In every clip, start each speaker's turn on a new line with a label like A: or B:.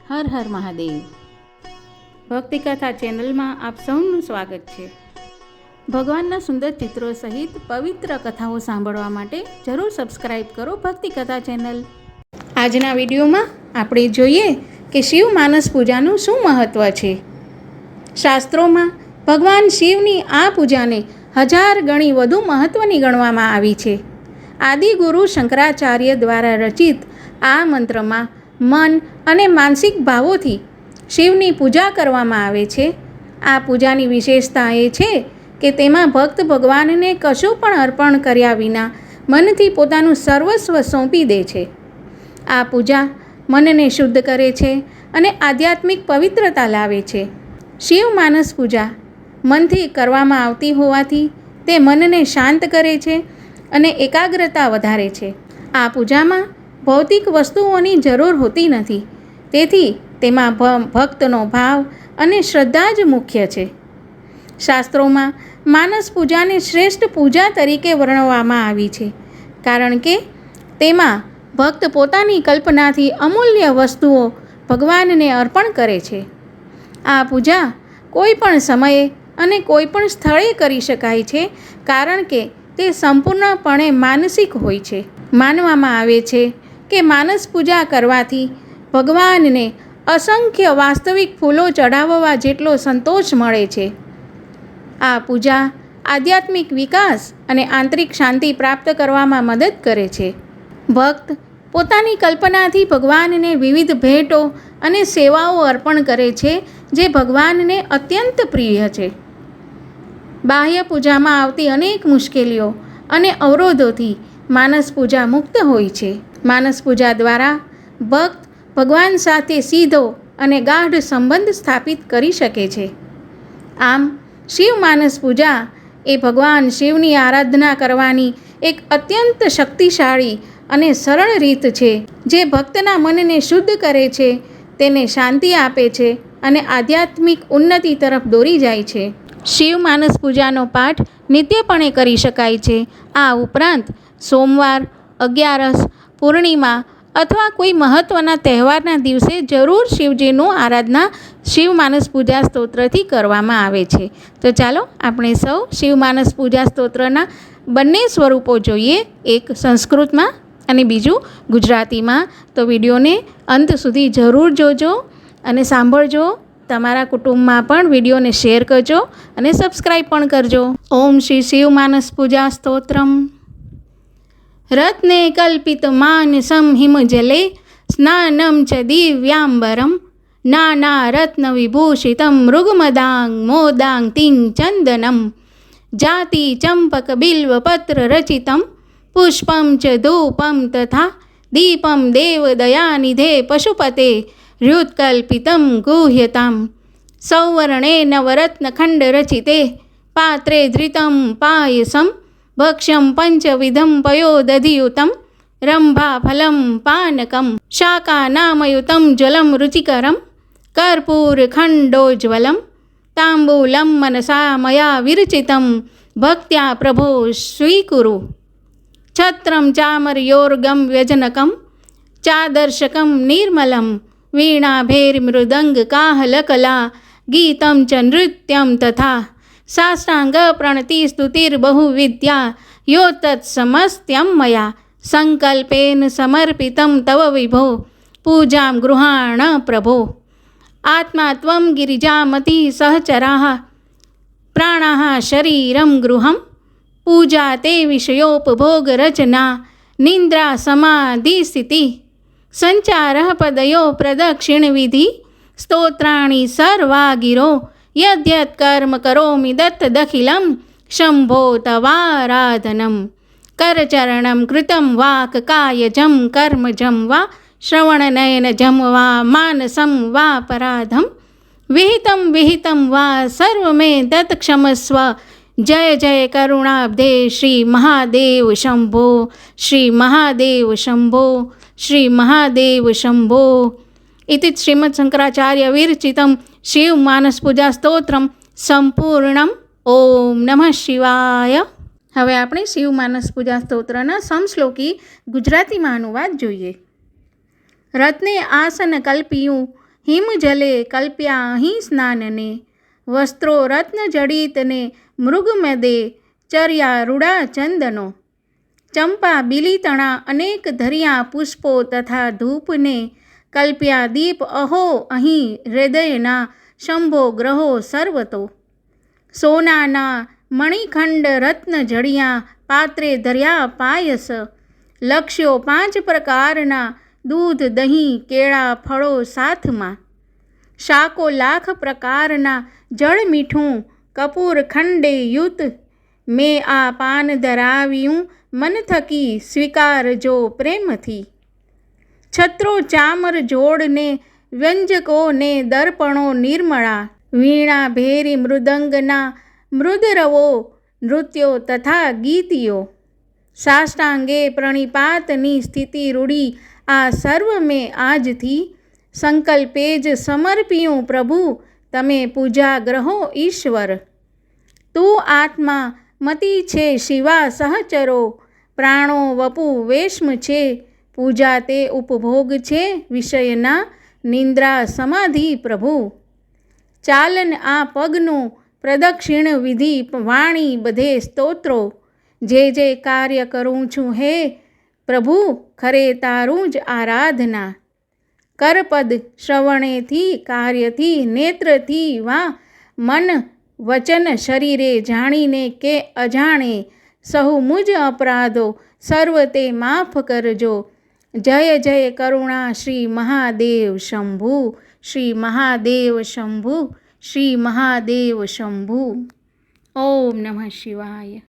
A: હર હર મહાદેવ. ભક્તિકથા ચેનલમાં આપ સૌનું સ્વાગત છે. ભગવાનના સુંદર ચિત્રો સહિત પવિત્ર કથાઓ સાંભળવા માટે જરૂર સબસ્ક્રાઈબ કરો ભક્તિકથા ચેનલ. આજના વિડીયોમાં આપણે જોઈએ કે શિવ માનસ પૂજાનું શું મહત્ત્વ છે. શાસ્ત્રોમાં ભગવાન શિવની આ પૂજાને 1000 ગણી વધુ મહત્ત્વની ગણવામાં આવી છે. આદિગુરુ શંકરાચાર્ય દ્વારા રચિત આ મંત્રમાં મન અને માનસિક ભાવોથી શિવની પૂજા કરવામાં આવે છે. આ પૂજાની વિશેષતા એ છે કે તેમાં ભક્ત ભગવાનને કશું પણ અર્પણ કર્યા વિના મનથી પોતાનું સર્વસ્વ સોંપી દે છે. આ પૂજા મનને શુદ્ધ કરે છે અને આધ્યાત્મિક પવિત્રતા લાવે છે. શિવ માનસ પૂજા મનથી કરવામાં આવતી હોવાથી તે મનને શાંત કરે છે અને એકાગ્રતા વધારે છે. આ પૂજામાં ભૌતિક વસ્તુઓની જરૂર હોતી નથી, તેથી તેમાં ભક્તનો ભાવ અને શ્રદ્ધા જ મુખ્ય છે. શાસ્ત્રોમાં માનસ પૂજાને શ્રેષ્ઠ પૂજા તરીકે વર્ણવવામાં આવી છે, કારણ કે તેમાં ભક્ત પોતાની કલ્પનાથી અમૂલ્ય વસ્તુઓ ભગવાનને અર્પણ કરે છે. આ પૂજા કોઈ પણ સમયે અને કોઈ પણ સ્થળે કરી શકાય છે, કારણ કે તે સંપૂર્ણપણે માનસિક હોય છે. માનવામાં આવે છે કે માનસ પૂજા કરવાથી ભગવાનને અસંખ્ય વાસ્તવિક ફૂલો ચડાવવા જેટલો સંતોષ મળે છે. આ પૂજા આધ્યાત્મિક વિકાસ અને આંતરિક શાંતિ પ્રાપ્ત કરવામાં મદદ કરે છે. ભક્ત પોતાની કલ્પનાથી ભગવાનને વિવિધ ભેટો અને સેવાઓ અર્પણ કરે છે, જે ભગવાનને અત્યંત પ્રિય છે. બાહ્ય પૂજામાં આવતી અનેક મુશ્કેલીઓ અને અવરોધોથી માનસ પૂજા મુક્ત હોય છે. માનસ પૂજા દ્વારા ભક્ત ભગવાન સાથે સીધો અને ગાઢ સંબંધ સ્થાપિત કરી શકે છે. આમ શિવ માનસ પૂજા એ ભગવાન શિવની આરાધના કરવાની એક અત્યંત શક્તિશાળી અને સરળ રીત છે, જે ભક્તના મનને શુદ્ધ કરે છે, તેને શાંતિ આપે છે અને આધ્યાત્મિક ઉન્નતિ તરફ દોરી જાય છે. શિવ માનસ પૂજાનો પાઠ નિત્યપણે કરી શકાય છે. આ ઉપરાંત સોમવાર, અગિયારસ, પૂર્ણિમા અથવા કોઈ મહત્ત્વના તહેવારના દિવસે જરૂર શિવજીનું આરાધના શિવ માનસ પૂજા સ્તોત્રથી કરવામાં આવે છે. તો ચાલો આપણે સૌ શિવ માનસ પૂજા સ્તોત્રના બંને સ્વરૂપો જોઈએ, એક સંસ્કૃતમાં અને બીજું ગુજરાતીમાં. તો વિડીયોને અંત સુધી જરૂર જોજો અને સાંભળજો. તમારા કુટુંબમાં પણ વિડીયોને શેર કરજો અને સબસ્ક્રાઈબ પણ કરજો. ઓમ શ્રી શિવ માનસ પૂજા સ્તોત્રમ. રત્ને કલ્પિત માનસમ હિમજલે સ્નાનમ ચ દિવ્યાંબરમ નાના રત્ન વિભૂષિતમ મૃગમદાંગ મોદાંગ તિંગ ચંદનમ જાતિ ચંપક બિલ્વપત્ર રચિતમ પુષ્પમ ચ ધૂપમ તથા દીપમ દેવદયાનિધે પશુપતે હૃત્કલ્પિતમ ગુહ્યતામ સૌવર્ણે નવરત્નખંડ રચિતે પાત્રે ધૃતમ પાયસમ ભક્ષ્યમ પંચવિધમ પયોદધિયુતમ રંભાફલમ પાનકમ શાકાનામયુતમ જલમ રુચિકરમ કર્પૂરખંડોજ્વલમ તાંબૂલમ મનસા મયા વિરચિતમ ભક્ત્યા પ્રભો સ્વીકુરુ છત્રમ ચામરયોર્ગમ વ્યજનકમ ચાદર્શકમ નિર્મલમ વીણાભેર્મૃદંગ કાહલકલા ગીતમ ચ નૃત્યમ તથા સાષ્ટાંગ પ્રણતિ સ્તુતિર્બહુવિદ્યા યો તત્સમસ્ત્યમ મયા સંકલ્પેન સમર્પિતમ તવ વિભો પૂજામ ગૃહાણ પ્રભો. આત્મા ત્વમ ગિરિજામતી સહચરાઃ પ્રાણાઃ શરીરમ ગૃહમ પૂજા તે વિષયોપભોગરચના નિંદ્રા સમાધિસ્થિતિ સંચારઃ પદયો પ્રદક્ષિણવિધિ સ્તોત્રાણિ સર્વા ગિરો યદ્યત કર્મ કરોમિ દત્તદખિલમ શંભો તવારાધનમ કરચરણમ કૃતમ વાક કાયજમ કર્મજમ વા શ્રવણનયનજમ વા માનસમ વા પરાધમ વિહિતમ વિહિતમ વા સર્વમે તત્ક્ષમસ્વ. જય જય કરુણાબ્ધે શ્રી મહાદેવ શંભો. શ્રી મહાદેવ શંભો. શ્રી મહાદેવ શંભો. ઇતિ શ્રીમદ શંકરાચાર્ય વિરચિતમ શિવ માનસ પૂજા સ્તોત્રમ સંપૂર્ણમ. ઓમ નમઃ શિવાય. હવે આપણે શિવ માનસ પૂજા સ્તોત્રના સમશ્લોકી ગુજરાતીમાં અનુવાદ જોઈએ. રત્ને આસન કલ્પિયું હિમ જલે કલ્પ્યા અહીં સ્નાનને, વસ્ત્રો રત્ન જડિતને મૃગમદે ચર્યા રૂડા ચંદનો. ચંપા બિલીતણા અનેક ધર્યા પુષ્પો તથા ધૂપને, કલ્પ્યા દીપ અહો અહીં હૃદયના શંભો ગ્રહો સર્વતો. સોનાના મણિખંડ રત્ન જડિયા પાત્રે ધર્યા પાયસ, લક્ષ્યો 5 પ્રકારના દૂધ દહીં કેળા ફળો સાથમાં. શાકો લાખ પ્રકારના જળ મીઠું કપૂર ખંડે યુત, મેં આ પાન ધરાવ્યું મન થકી સ્વીકારજો પ્રેમથી. છત્રો ચામર જોડને વ્યંજકોને દર્પણો નિર્મળા, વીણા ભેરી મૃદંગના મૃદરવો નૃત્યો તથા ગીતિઓ. સાષ્ટાંગે પ્રણિપાતની સ્થિતિ રૂડી આ સર્વ મેં આજથી, સંકલ્પે જ સમર્પ્યું પ્રભુ તમે પૂજા ગ્રહો ઈશ્વર. તું આત્મા મતિ છે શિવા સહચરો, પ્રાણો વપુ વેશ્મ છે, પૂજા તે ઉપભોગ છે વિષયના નિંદ્રા સમાધિ પ્રભુ. ચાલન આ પગનું પ્રદક્ષિણ વિધિ વાણી બધે સ્તોત્રો, જે જે કાર્ય કરું છું હે પ્રભુ ખરે તારું જ આરાધના. કરપદ શ્રવણેથી કાર્યથી નેત્રથી વા મન વચન શરીરે જાણીને કે અજાણે, સહુ મુજ અપરાધો સર્વ તે માફ કરજો. જય જય કરુણા શ્રી મહાદેવ શંભુ, શ્રી મહાદેવ શંભુ, શ્રી મહાદેવ શંભુ. ઓમ નમઃ શિવાય.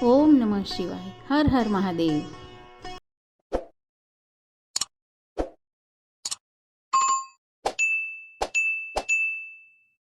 A: ઓમ નમઃ શિવાય. હર હર મહાદેવ.